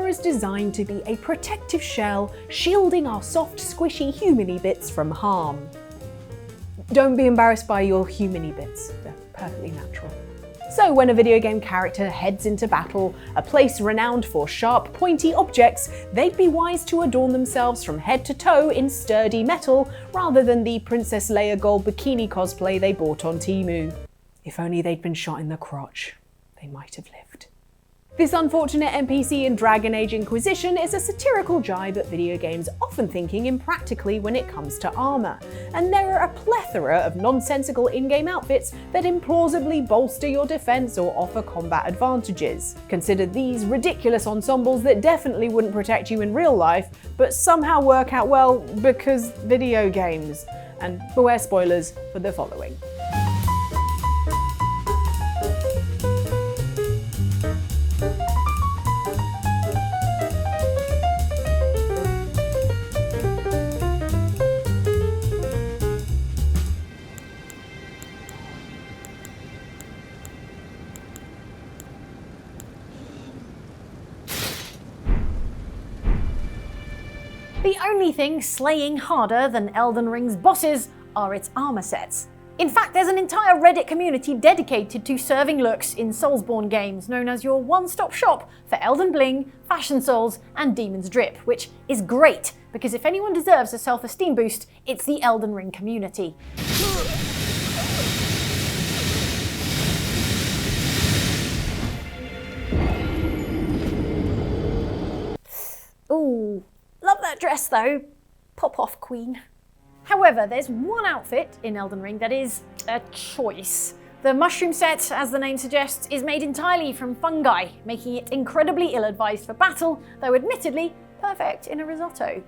armour is designed to be a protective shell, shielding our soft, squishy human-y bits from harm. Don't be embarrassed by your human-y bits, they're perfectly natural. So when a video game character heads into battle, a place renowned for sharp, pointy objects, they'd be wise to adorn themselves from head to toe in sturdy metal, rather than the Princess Leia gold bikini cosplay they bought on Temu. If only they'd been shot in the crotch, they might have lived. This unfortunate NPC in Dragon Age Inquisition is a satirical jibe at video games often thinking impractically when it comes to armour, and there are a plethora of nonsensical in-game outfits that implausibly bolster your defence or offer combat advantages. Consider these ridiculous ensembles that definitely wouldn't protect you in real life, but somehow work out well because video games. And beware spoilers for the following. The only thing slaying harder than Elden Ring's bosses are its armour sets. In fact, there's an entire Reddit community dedicated to serving looks in Soulsborne games, known as your one-stop shop for Elden Bling, Fashion Souls, and Demon's Drip, which is great, because if anyone deserves a self-esteem boost, it's the Elden Ring community. Ooh. Love that dress though. Pop off, queen. However, there's one outfit in Elden Ring that is a choice. The mushroom set, as the name suggests, is made entirely from fungi, making it incredibly ill-advised for battle, though admittedly perfect in a risotto.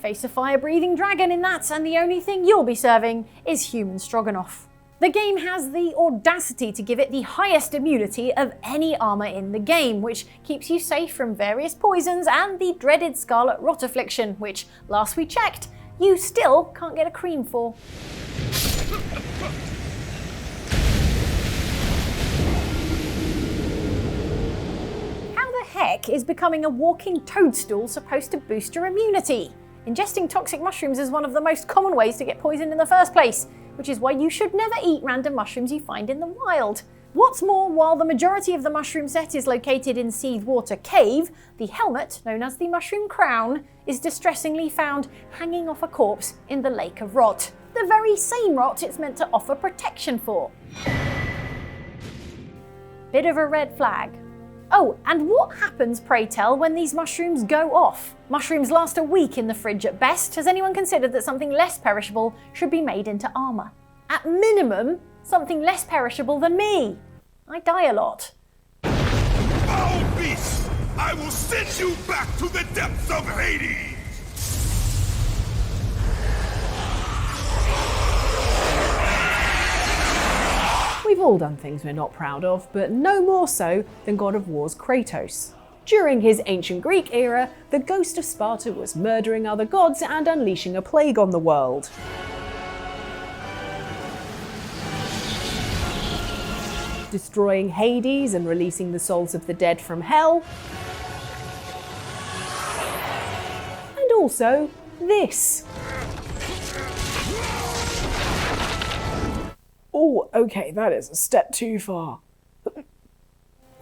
Face a fire-breathing dragon in that, and the only thing you'll be serving is human stroganoff. The game has the audacity to give it the highest immunity of any armour in the game, which keeps you safe from various poisons and the dreaded scarlet rot affliction, which, last we checked, you still can't get a cream for. How the heck is becoming a walking toadstool supposed to boost your immunity? Ingesting toxic mushrooms is one of the most common ways to get poisoned in the first place, which is why you should never eat random mushrooms you find in the wild. What's more, while the majority of the mushroom set is located in Seedwater Cave, the helmet, known as the Mushroom Crown, is distressingly found hanging off a corpse in the Lake of Rot, the very same rot it's meant to offer protection for. Bit of a red flag. Oh, and what happens, pray tell, when these mushrooms go off? Mushrooms last a week in the fridge at best. Has anyone considered that something less perishable should be made into armour? At minimum, something less perishable than me. I die a lot. Foul beast! I will send you back to the depths of Hades! We've all done things we're not proud of, but no more so than God of War's Kratos. During his ancient Greek era, the ghost of Sparta was murdering other gods and unleashing a plague on the world. Destroying Hades and releasing the souls of the dead from hell. And also this. Oh, okay, that is a step too far.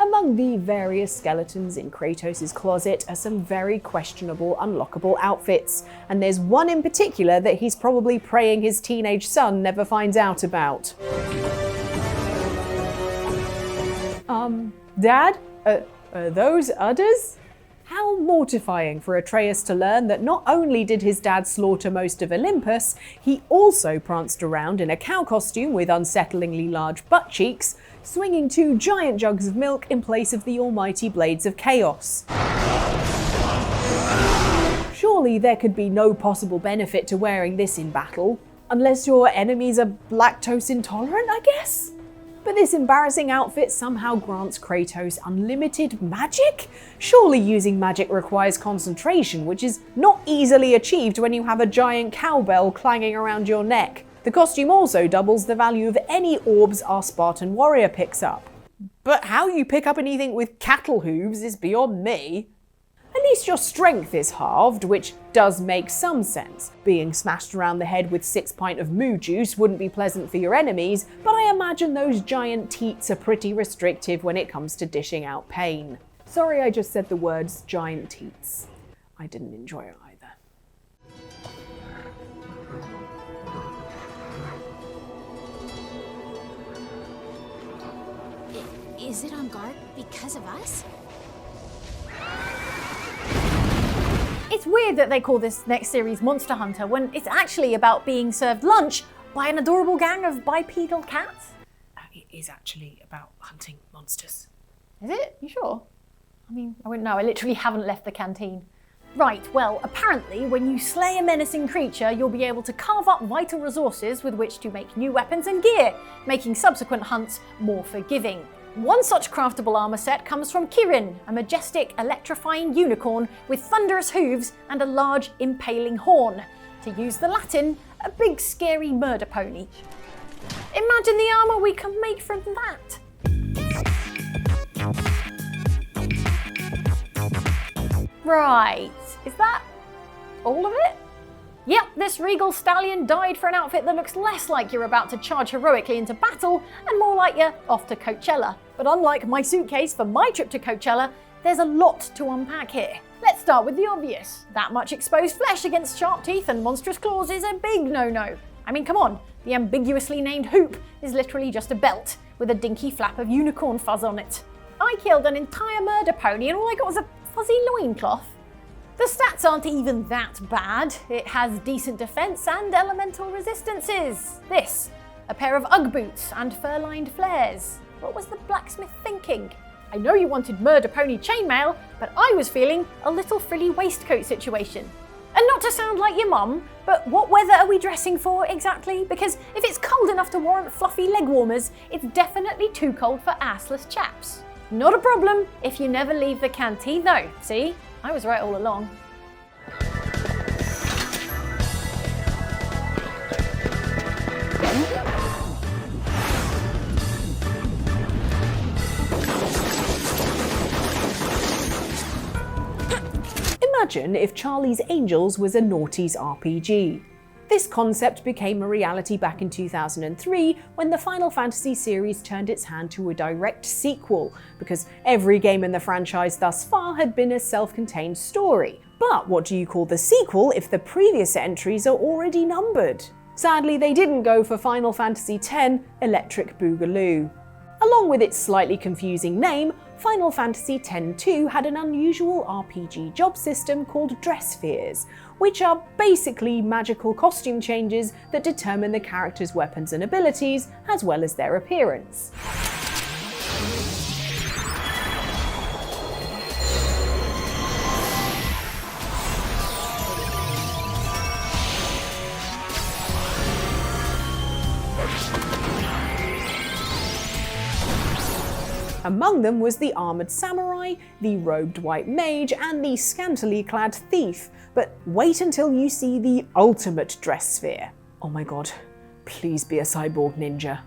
Among the various skeletons in Kratos' closet are some very questionable unlockable outfits, and there's one in particular that he's probably praying his teenage son never finds out about. Dad? Are those udders? How mortifying for Atreus to learn that not only did his dad slaughter most of Olympus, he also pranced around in a cow costume with unsettlingly large butt cheeks, swinging 2 giant jugs of milk in place of the almighty blades of chaos. Surely there could be no possible benefit to wearing this in battle, unless your enemies are lactose intolerant, I guess? But this embarrassing outfit somehow grants Kratos unlimited magic? Surely using magic requires concentration, which is not easily achieved when you have a giant cowbell clanging around your neck. The costume also doubles the value of any orbs our Spartan warrior picks up. but how you pick up anything with cattle hooves is beyond me. At least your strength is halved, which does make some sense. Being smashed around the head with 6 pints of moo juice wouldn't be pleasant for your enemies, but I imagine those giant teats are pretty restrictive when it comes to dishing out pain. Sorry, I just said the words giant teats. I didn't enjoy it either. Is it on guard because of us? It's weird that they call this next series Monster Hunter when it's actually about being served lunch by an adorable gang of bipedal cats. It is actually about hunting monsters. Is it? You sure? I mean, I wouldn't know. I literally haven't left the canteen. Right, well, apparently when you slay a menacing creature, you'll be able to carve up vital resources with which to make new weapons and gear, making subsequent hunts more forgiving. One such craftable armour set comes from Kirin, a majestic, electrifying unicorn with thunderous hooves and a large, impaling horn. To use the Latin, a big, scary murder pony. Imagine the armour we can make from that. Right, is that all of it? Yep, this regal stallion died for an outfit that looks less like you're about to charge heroically into battle and more like you're off to Coachella. But unlike my suitcase for my trip to Coachella, there's a lot to unpack here. Let's start with the obvious. That much exposed flesh against sharp teeth and monstrous claws is a big no-no. I mean, come on, the ambiguously named hoop is literally just a belt with a dinky flap of unicorn fuzz on it. I killed an entire murder pony and all I got was a fuzzy loincloth. The stats aren't even that bad. It has decent defense and elemental resistances. This, a pair of Ugg boots and fur-lined flares. What was the blacksmith thinking? I know you wanted murder pony chainmail, but I was feeling a little frilly waistcoat situation. And not to sound like your mum, but what weather are we dressing for exactly? Because if it's cold enough to warrant fluffy leg warmers, it's definitely too cold for assless chaps. Not a problem if you never leave the canteen though, see? I was right all along. Imagine if Charlie's Angels was a noughties RPG. This concept became a reality back in 2003 when the Final Fantasy series turned its hand to a direct sequel, because every game in the franchise thus far had been a self-contained story. But what do you call the sequel if the previous entries are already numbered? Sadly, they didn't go for Final Fantasy X Electric Boogaloo. Along with its slightly confusing name, Final Fantasy X-2 had an unusual RPG job system called dress spheres, which are basically magical costume changes that determine the character's weapons and abilities, as well as their appearance. Among them was the armoured samurai, the robed white mage, and the scantily clad thief. But wait until you see the ultimate dress sphere. Oh my god, please be a cyborg ninja.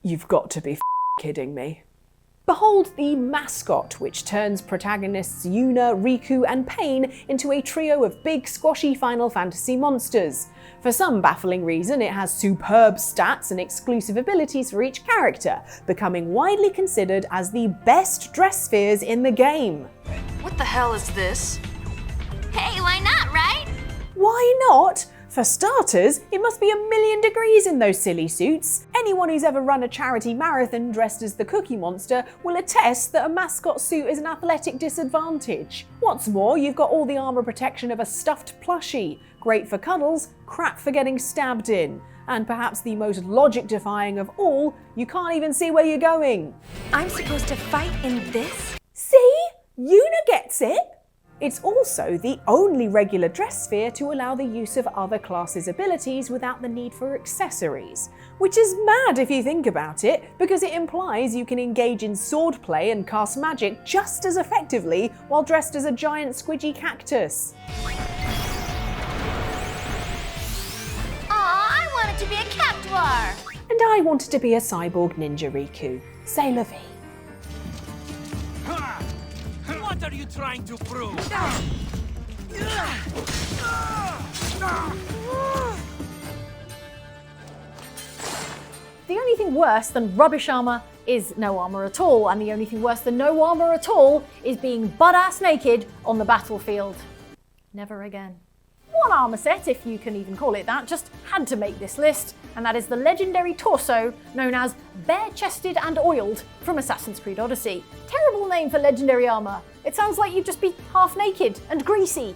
You've got to be kidding me. Behold the Mascot, which turns protagonists Yuna, Riku, and Pain into a trio of big, squashy Final Fantasy monsters. For some baffling reason, it has superb stats and exclusive abilities for each character, becoming widely considered as the best dress spheres in the game. What the hell is this? Hey, why not, right? Why not? For starters, it must be 1,000,000 degrees in those silly suits. Anyone who's ever run a charity marathon dressed as the Cookie Monster will attest that a mascot suit is an athletic disadvantage. What's more, you've got all the armour protection of a stuffed plushie. Great for cuddles, crap for getting stabbed in. And perhaps the most logic-defying of all, you can't even see where you're going. I'm supposed to fight in this? See? Yuna gets it. It's also the only regular dress sphere to allow the use of other classes' abilities without the need for accessories. Which is mad if you think about it, because it implies you can engage in swordplay and cast magic just as effectively while dressed as a giant squidgy cactus. Aw, I wanted to be a Captuar! And I wanted to be a cyborg ninja Riku. C'est la vie. What are you trying to prove? The only thing worse than rubbish armour is no armour at all, and the only thing worse than no armour at all is being butt-ass naked on the battlefield. Never again. One armour set, if you can even call it that, just had to make this list, and that is the legendary torso known as Bare-Chested and Oiled from Assassin's Creed Odyssey. Terrible name for legendary armour. It sounds like you'd just be half naked and greasy.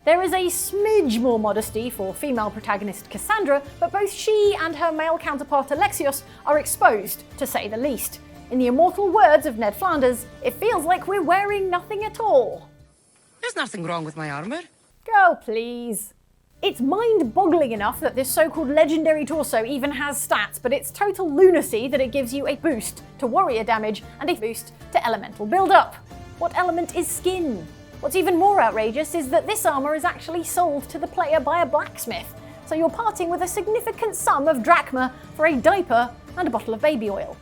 There is a smidge more modesty for female protagonist Cassandra, but both she and her male counterpart Alexios are exposed, to say the least. In the immortal words of Ned Flanders, it feels like we're wearing nothing at all. There's nothing wrong with my armor. Girl, please. It's mind-boggling enough that this so-called legendary torso even has stats, but it's total lunacy that it gives you a boost to warrior damage and a boost to elemental build-up. What element is skin? What's even more outrageous is that this armour is actually sold to the player by a blacksmith, so you're parting with a significant sum of drachma for a diaper and a bottle of baby oil.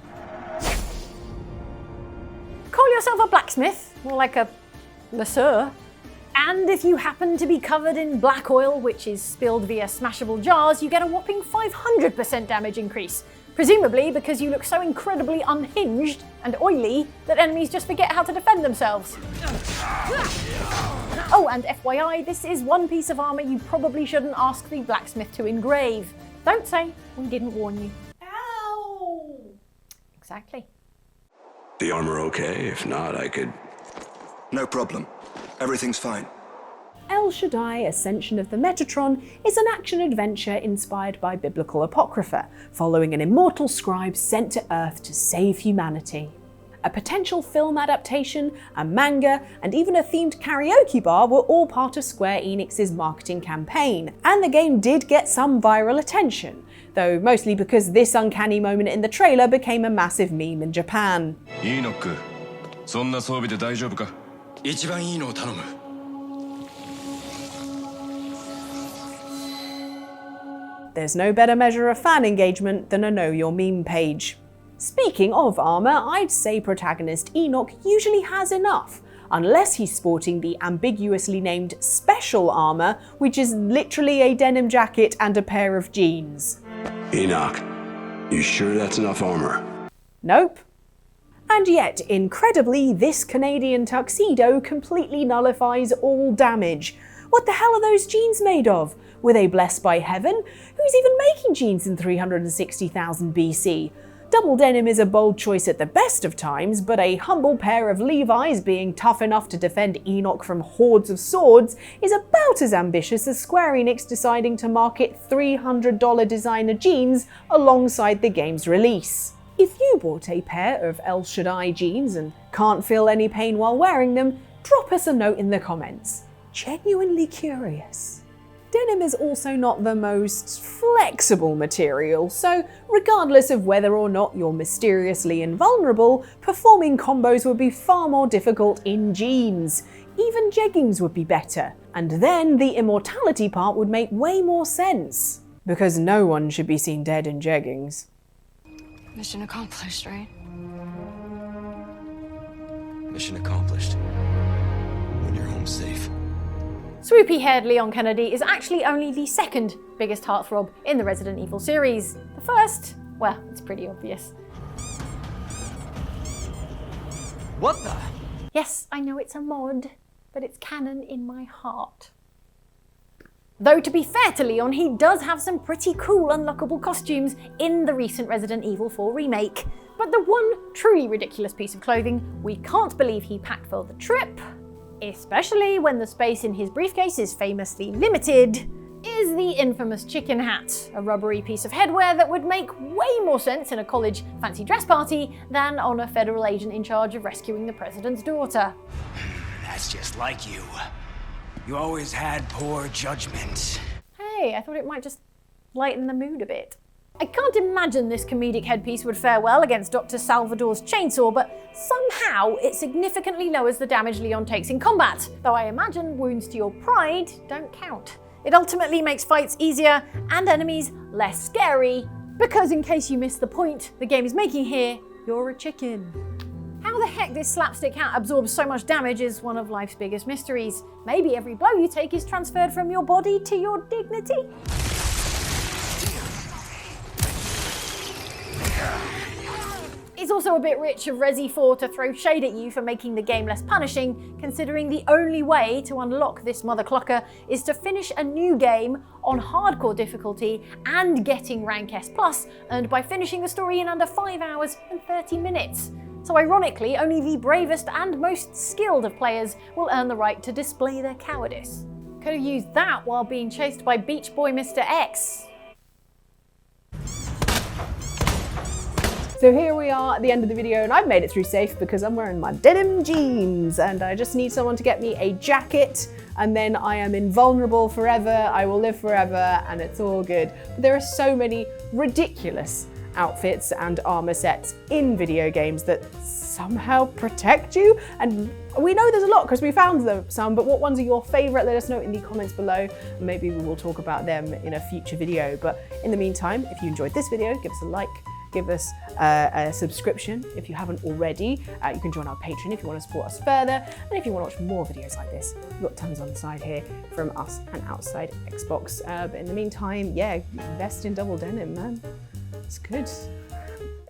Call yourself a blacksmith, more like a masseur. And if you happen to be covered in black oil, which is spilled via smashable jars, you get a whopping 500% damage increase. Presumably because you look so incredibly unhinged and oily that enemies just forget how to defend themselves. Oh, and FYI, this is one piece of armour you probably shouldn't ask the blacksmith to engrave. Don't say we didn't warn you. Ow! Exactly. The armor okay? If not, I could... No problem. Everything's fine. El Shaddai Ascension of the Metatron is an action-adventure inspired by biblical apocrypha, following an immortal scribe sent to Earth to save humanity. A potential film adaptation, a manga, and even a themed karaoke bar were all part of Square Enix's marketing campaign, and the game did get some viral attention, though mostly because this uncanny moment in the trailer became a massive meme in Japan. Enoch, そんな装備で大丈夫か? 一番いいのを頼む. There's no better measure of fan engagement than a Know Your Meme page. Speaking of armour, I'd say protagonist Enoch usually has enough, unless he's sporting the ambiguously named Special Armour, which is literally a denim jacket and a pair of jeans. Enoch, you sure that's enough armor? Nope. And yet, incredibly, this Canadian tuxedo completely nullifies all damage. What the hell are those jeans made of? Were they blessed by heaven? Who's even making jeans in 360,000 BC? Double denim is a bold choice at the best of times, but a humble pair of Levi's being tough enough to defend Enoch from hordes of swords is about as ambitious as Square Enix deciding to market $300 designer jeans alongside the game's release. If you bought a pair of El Shaddai jeans and can't feel any pain while wearing them, drop us a note in the comments. Genuinely curious. Denim is also not the most flexible material, so regardless of whether or not you're mysteriously invulnerable, performing combos would be far more difficult in jeans. Even jeggings would be better, and then the immortality part would make way more sense. Because no one should be seen dead in jeggings. Mission accomplished, right? Mission accomplished. When you're home safe. Swoopy-haired Leon Kennedy is actually only the second biggest heartthrob in the Resident Evil series. The first, well, it's pretty obvious. What the? Yes, I know it's a mod, but it's canon in my heart. Though to be fair to Leon, he does have some pretty cool unlockable costumes in the recent Resident Evil 4 remake. But the one truly ridiculous piece of clothing we can't believe he packed for the trip, especially when the space in his briefcase is famously limited, is the infamous chicken hat, a rubbery piece of headwear that would make way more sense in a college fancy dress party than on a federal agent in charge of rescuing the president's daughter. That's just like you. You always had poor judgment. Hey, I thought it might just lighten the mood a bit. I can't imagine this comedic headpiece would fare well against Dr. Salvador's chainsaw, but somehow it significantly lowers the damage Leon takes in combat, though I imagine wounds to your pride don't count. It ultimately makes fights easier and enemies less scary, because in case you missed the point the game is making here, you're a chicken. How the heck this slapstick hat absorbs so much damage is one of life's biggest mysteries. Maybe every blow you take is transferred from your body to your dignity? It's also a bit rich of Resi 4 to throw shade at you for making the game less punishing, considering the only way to unlock this mother clucker is to finish a new game on hardcore difficulty and getting rank S+, earned by finishing the story in under 5 hours and 30 minutes. So ironically, only the bravest and most skilled of players will earn the right to display their cowardice. Could have used that while being chased by Beach Boy Mr. X. So here we are at the end of the video, and I've made it through safe because I'm wearing my denim jeans and I just need someone to get me a jacket and then I am invulnerable forever, I will live forever and it's all good. But there are so many ridiculous outfits and armor sets in video games that somehow protect you, and we know there's a lot because we found some, but what ones are your favorite? Let us know in the comments below. Maybe we will talk about them in a future video, but in the meantime, if you enjoyed this video, give us a like, give us a subscription if you haven't already. You can join our Patreon if you want to support us further, and if you want to watch more videos like this, we've got tons on the side here from us and outside Xbox. But in the meantime, yeah, invest in double denim, man. It's good.